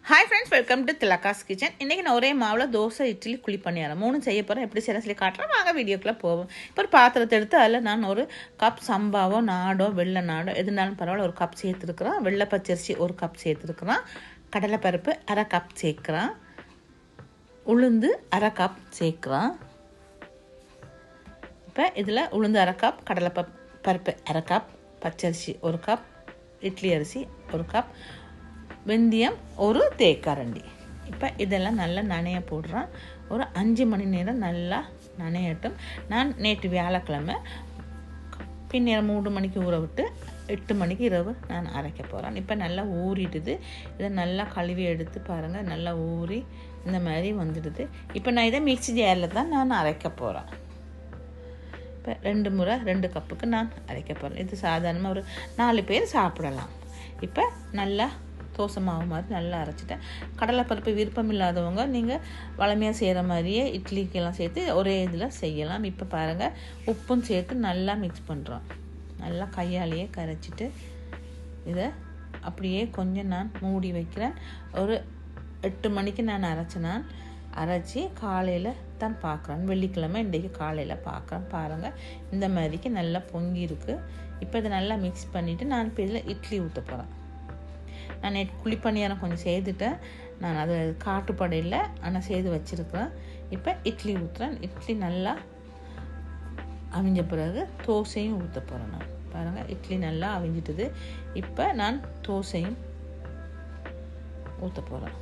Hi friends, welcome to Thilaka's kitchen. இன்றைக்கி நான் ஒரே மாவில் தோசை, இட்லி, குழி பணியாரம் 3 செய்ய போகிறேன். எப்படி செய்ய சொல்லி காட்டுறேன், வாங்க வீடியோக்குள்ளே போவோம். இப்போ ஒரு பாத்திரத்தை எடுத்து அதில் நான் ஒரு கப் சம்பாவோ நாடோ வெள்ளை நாடோ எதுனாலும் பரவாயில்ல ஒரு கப் சேர்த்துருக்குறேன். வெள்ளை பச்சரிசி ஒரு கப் சேர்த்துருக்குறேன். கடலைப்பருப்பு அரை கப் சேர்க்குறேன். உளுந்து அரை கப் சேர்க்குறேன். இப்போ இதில் உளுந்து அரை கப், கடலைப்பருப்பு அரை கப், பச்சரிசி ஒரு கப், இட்லி அரிசி ஒரு கப், வெந்தயம் ஒரு தேக்கரண்டி. இப்போ இதெல்லாம் நல்லா நனைய போடுறேன். ஒரு 5 மணி நேரம் நல்லா நனையட்டும். நான் நேற்று வியாழக்கிழமை பின்னேரம் 3 மணிக்கு ஊற விட்டு 8 மணிக்கு இரவு நான் அரைக்க போகிறேன். இப்போ நல்லா ஊறிடுது. இதை நல்லா கழுவி எடுத்து பாருங்கள், நல்லா ஊறி இந்த மாதிரி வந்துடுது. இப்போ நான் இதை மிக்ஸி ஜாரில் தான் நான் அரைக்க போகிறேன். இப்போ 2 முறை 2 கப்புக்கு நான் அரைக்க போகிறேன். இது சாதாரணமாக ஒரு 4 பேர் சாப்பிடலாம். இப்போ நல்லா தோசை மாவு மாதிரி நல்லா அரைச்சிட்டேன். கடலைப்பருப்பு விருப்பம் இல்லாதவங்க நீங்கள் வளமையாக செய்கிற மாதிரியே இட்லிக்கெல்லாம் சேர்த்து ஒரே இதில் செய்யலாம். இப்போ பாருங்கள், உப்பும் சேர்த்து நல்லா மிக்ஸ் பண்ணுறோம். நல்லா கையாலேயே கரைச்சிட்டு இதை அப்படியே கொஞ்சம் நான் மூடி வைக்கிறேன். ஒரு 8 மணிக்கு நான் அரைச்சி காலையில் தான் பார்க்குறேன். வெள்ளிக்கிழமை இன்றைக்கு காலையில் பார்க்குறேன். பாருங்கள், இந்த மாதிரிக்கு நல்லா பொங்கி இருக்குது. இப்போ இதை நல்லா மிக்ஸ் பண்ணிவிட்டு நான் இப்போ இதில் இட்லி ஊற்ற போகிறேன். நான் குழி பணியாரம் கொஞ்சம் செய்துட்டேன். நான் அது காட்டுப்படையில் ஆனால் செய்து வச்சுருக்கிறேன். இப்போ இட்லி ஊற்றுறேன். இட்லி நல்லா அவிஞ்ச பிறகு தோசையும் ஊற்ற போகிறேன். நான் பாருங்கள், இட்லி நல்லா அவிஞ்சிட்டுது. இப்போ நான் தோசையும் ஊற்ற போகிறேன்.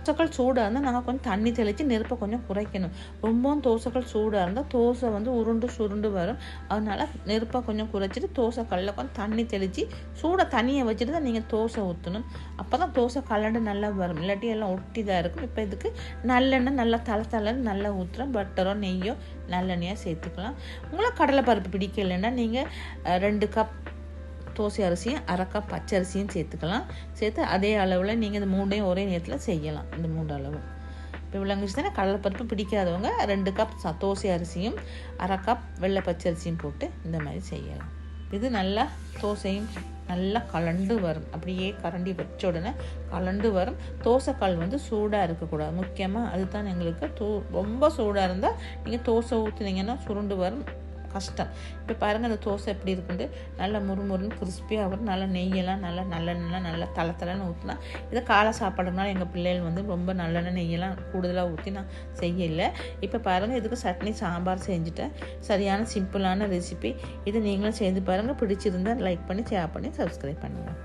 தோசைகள் சூடாக இருந்தால் நாங்கள் கொஞ்சம் தண்ணி தெளித்து நெருப்பை கொஞ்சம் குறைக்கணும். ரொம்பவும் தோசைகள் சூடாக இருந்தால் தோசை வந்து சுருண்டு வரும். அதனால் நெருப்பை கொஞ்சம் குறைச்சிட்டு தோசைக்கல்லில் கொஞ்சம் தண்ணி தெளித்து சூடாக தண்ணியை வச்சுட்டு தான் நீங்கள் தோசை ஊற்றணும். அப்போ தான் தோசை கலண்டு நல்லா வரும். இல்லாட்டி எல்லாம் ஒட்டி தான் இருக்கும். இப்போ இதுக்கு நல்லெண்ணெய் நல்லா தலைன்னு நல்லா ஊற்றுறோம். பட்டரோ நெய்யோ நல்லெண்ணெயாக சேர்த்துக்கலாம். உங்களுக்கு கடலைப்பருப்பு பிடிக்கலைன்னா நீங்கள் 2 கப் தோசை அரிசியும் அரை கப் பச்சரிசியும் சேர்த்துக்கலாம். சேர்த்து அதே அளவில் நீங்கள் இந்த 3ஐயும் ஒரே நேரத்தில் செய்யலாம். இந்த 3 அளவு இப்போ விளங்குச்சு தானே. கடலைப்பருப்பு பிடிக்காதவங்க 2 கப் தோசை அரிசியும் அரை கப் வெள்ளை பச்சரிசியும் போட்டு இந்த மாதிரி செய்யலாம். இது நல்லா தோசையும் நல்லா கலண்டு வரும். அப்படியே கரண்டி வச்ச உடனே கலண்டு வரும். தோசைக்கல் வந்து சூடாக இருக்கக்கூடாது. முக்கியமாக அதுதான் எங்களுக்கு ரொம்ப சூடாக இருந்தால் நீங்கள் தோசை ஊற்றுனீங்கன்னா சுருண்டு வரும், கஷ்டம். இப்போ பாருங்கள், அந்த தோசை எப்படி இருக்குண்டு நல்லா முறுமுறுன்னு கிறிஸ்பியாக வரும். நல்லா நெய்யெல்லாம் நல்லெண்ணெய்லாம் நல்லா தலைன்னு ஊற்றினா இதை காலை சாப்பாடுனால எங்கள் பிள்ளைகள் வந்து ரொம்ப நல்லெண்ணெய் நெய்யெல்லாம் கூடுதலாக ஊற்றி நான் செய்யலை. இப்போ பாருங்கள், இதுக்கு சட்னி சாம்பார் செஞ்சுட்டேன். சரியான சிம்பிளான ரெசிபி. இதை நீங்களும் செய்து பாருங்கள். பிடிச்சிருந்தால் லைக் பண்ணி ஷேர் பண்ணி சப்ஸ்கிரைப் பண்ணுங்கள்.